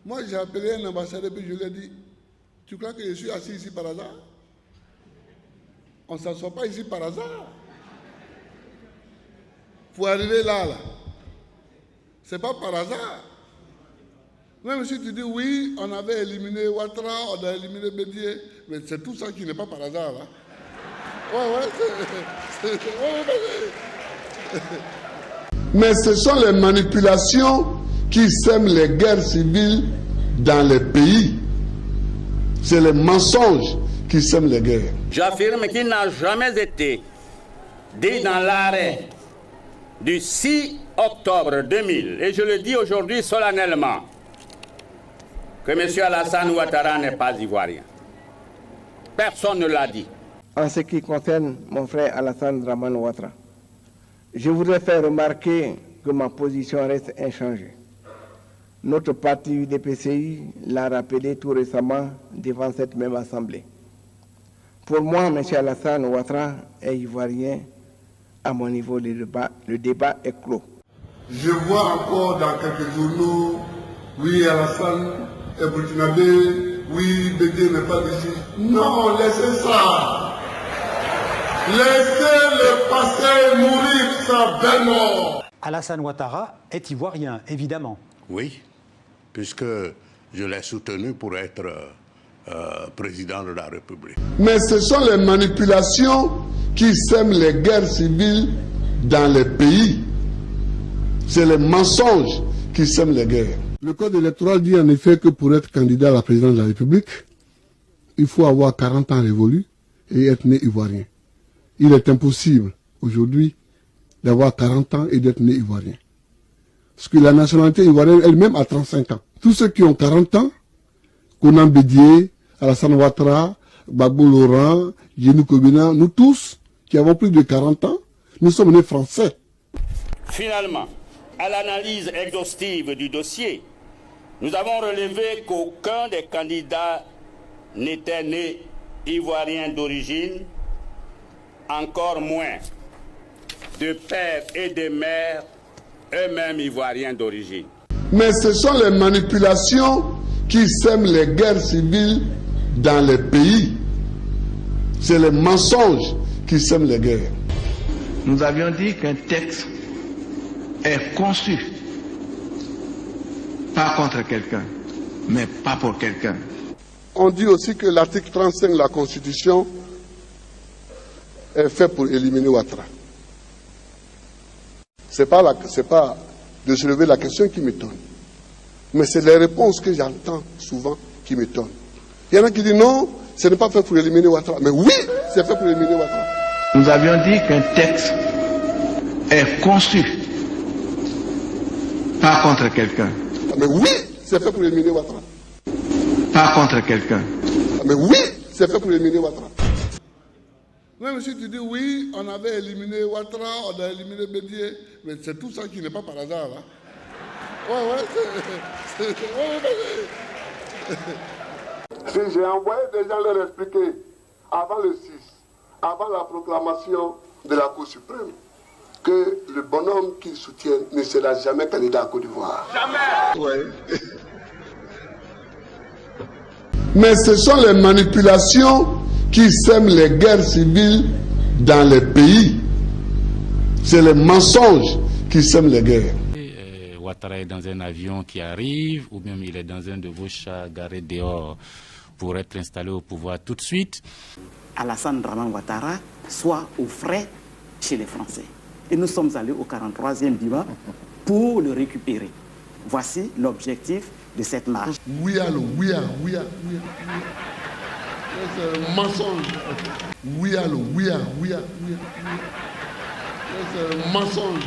Moi, j'ai appelé un ambassadeur et je lui ai dit, tu crois que je suis assis ici par hasard? On ne s'assoit pas ici par hasard. Pour arriver là, ce n'est pas par hasard. Même si tu dis oui, on avait éliminé Ouattara, on a éliminé Bédié, mais c'est tout ça qui n'est pas par hasard. Mais ce sont les manipulations qui sèment les guerres civiles dans les pays. C'est les mensonges qui sèment les guerres. J'affirme qu'il n'a jamais été dit dans l'arrêt du 6 octobre 2000, et je le dis aujourd'hui solennellement, que M. Alassane Ouattara n'est pas ivoirien. Personne ne l'a dit. En ce qui concerne mon frère Alassane Dramane Ouattara, je voudrais faire remarquer que ma position reste inchangée. Notre parti UDPCI l'a rappelé tout récemment devant cette même assemblée. Pour moi, M. Alassane Ouattara est ivoirien. À mon niveau, le débat est clos. Je vois encore dans quelques journaux, oui, Alassane est burkinabé, oui, Bédié n'est pas d'ici. Non, laissez ça. Laissez-le passer mourir sa belle mort. Alassane Ouattara est ivoirien, évidemment. Oui, puisque je l'ai soutenu pour être président de la République. Mais ce sont les manipulations qui sèment les guerres civiles dans les pays. C'est les mensonges qui sèment les guerres. Le code électoral dit en effet que pour être candidat à la présidence de la République, il faut avoir 40 ans révolus et être né ivoirien. Il est impossible aujourd'hui d'avoir 40 ans et d'être né ivoirien. Parce que la nationalité ivoirienne elle-même a 35 ans. Tous ceux qui ont 40 ans, Konan Bédié, Alassane Ouattara, Gbagbo Laurent, Yenou Kobina, nous tous qui avons plus de 40 ans, nous sommes nés français. Finalement, à l'analyse exhaustive du dossier, nous avons relevé qu'aucun des candidats n'était né ivoirien d'origine, encore moins de père et de mère eux-mêmes ivoiriens d'origine. Mais ce sont les manipulations qui sèment les guerres civiles dans les pays. C'est les mensonges qui sèment les guerres. Nous avions dit qu'un texte est conçu pas contre quelqu'un, mais pas pour quelqu'un. On dit aussi que l'article 35 de la Constitution est fait pour éliminer Ouattara. Ce n'est pas de se lever la question qui m'étonne. Mais c'est les réponses que j'entends souvent qui m'étonnent. Il y en a qui disent non, ce n'est pas fait pour éliminer Ouattara. Mais oui, c'est fait pour éliminer Ouattara. Nous avions dit qu'un texte est conçu pas contre quelqu'un. Mais oui, c'est fait pour éliminer Ouattara. Pas contre quelqu'un. Mais oui, c'est fait pour éliminer Ouattara. Même si tu dis oui, on avait éliminé Ouattara, on a éliminé Bédié, mais c'est tout ça qui n'est pas par hasard. Si j'ai envoyé des gens leur expliquer avant le 6, avant la proclamation de la Cour suprême, que le bonhomme qu'ils soutiennent ne sera jamais candidat à Côte d'Ivoire. Jamais. Ouais. Mais ce sont les manipulations qui sèment les guerres civiles dans les pays. C'est les mensonges qui sèment les guerres. Ouattara est dans un avion qui arrive, ou bien il est dans un de vos chars garés dehors pour être installé au pouvoir tout de suite. Alassane Dramane Ouattara soit au frais chez les Français. Et nous sommes allés au 43e Biba pour le récupérer. Voici l'objectif de cette marche. Oui, allô, oui, allô, oui, allô, oui, allô. C'est un mensonge. Oui, allô, oui, allô, oui, allô, oui, allô. C'est un mensonge.